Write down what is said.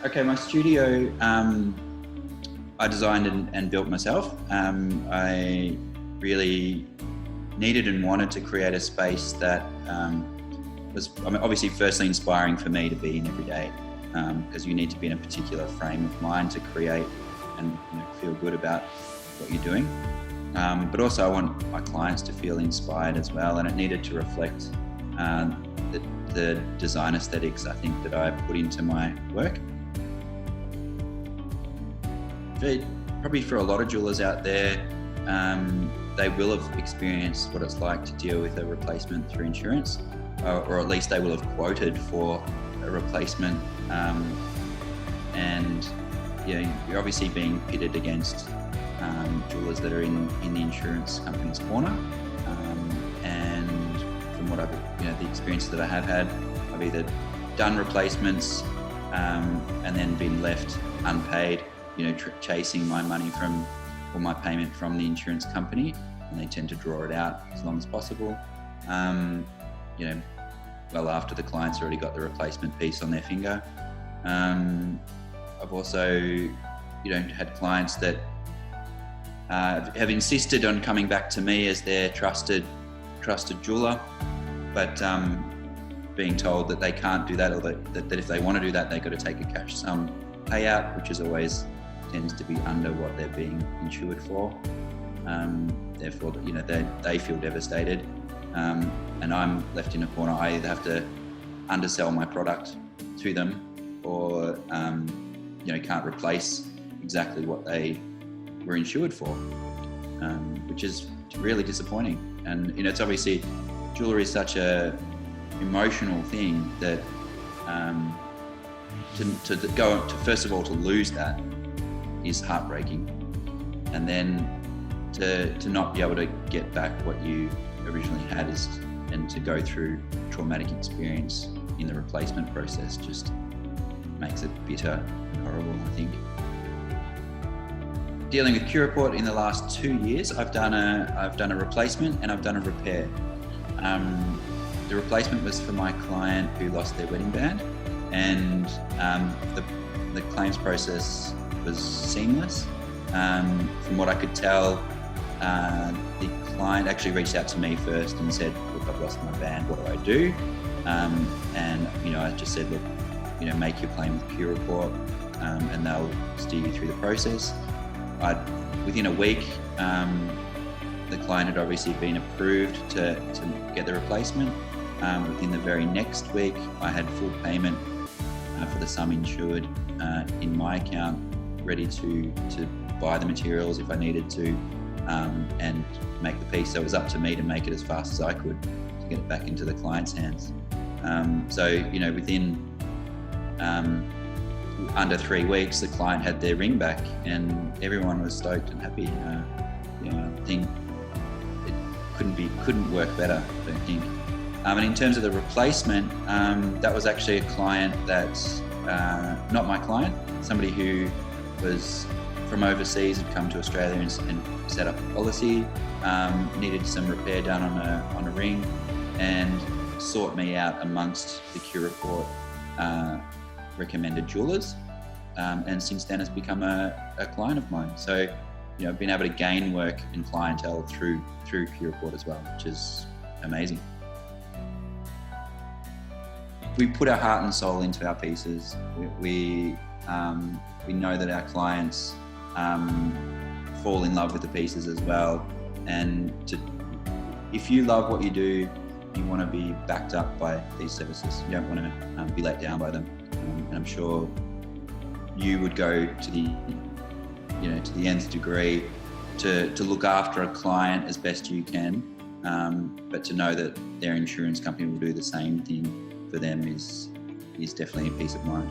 Okay, my studio, I designed and built myself. I really needed and wanted to create a space that was obviously firstly inspiring for me to be in every day, because you need to be in a particular frame of mind to create and feel good about what you're doing. But also I want my clients to feel inspired as well, and it needed to reflect the design aesthetics I think that I put into my work. Probably for a lot of jewellers out there, they will have experienced what it's like to deal with a replacement through insurance, or at least they will have quoted for a replacement. And you're obviously being pitted against jewellers that are in the insurance company's corner. And from what the experience that I have had, I've either done replacements and then been left unpaid, chasing my money or my payment from the insurance company, and they tend to draw it out as long as possible. Well after the client's already got the replacement piece on their finger. I've also, had clients that have insisted on coming back to me as their trusted jeweller, but being told that they can't do that, or that if they want to do that, they've got to take a cash sum payout, which is always tends to be under what they're being insured for. Therefore, they feel devastated, and I'm left in a corner. I either have to undersell my product to them, or can't replace exactly what they were insured for, which is really disappointing. And it's obviously, jewellery is such a emotional thing that first of all to lose that is heartbreaking, and then to not be able to get back what you originally had and to go through traumatic experience in the replacement process just makes it bitter and horrible, I think. Dealing with Q Report in the last 2 years, I've done a replacement and I've done a repair. The replacement was for my client who lost their wedding band, and the claims process was seamless. From what I could tell, the client actually reached out to me first and said, "Look, I've lost my band, what do I do?" And I just said, "Look, make your claim with Q Report, and they'll steer you through the process." Within a week, the client had obviously been approved to get the replacement. Within the very next week, I had full payment for the sum insured in my account, ready to buy the materials if I needed to, and make the piece. So it was up to me to make it as fast as I could to get it back into the client's hands. Within under 3 weeks, the client had their ring back, and everyone was stoked and happy. I think it couldn't work better, I don't think. And in terms of the replacement, that was actually a client that's not my client, somebody who was from overseas, had come to Australia and set up a policy, needed some repair done on a ring, and sought me out amongst the Q Report recommended jewellers, and since then has become a client of mine. So I've been able to gain work and clientele through Q Report as well, which is amazing. We put our heart and soul into our pieces. We know that our clients fall in love with the pieces as well, and if you love what you do, you want to be backed up by these services. You don't want to be let down by them. And I'm sure you would go to the nth degree to look after a client as best you can, but to know that their insurance company will do the same thing for them is definitely a peace of mind.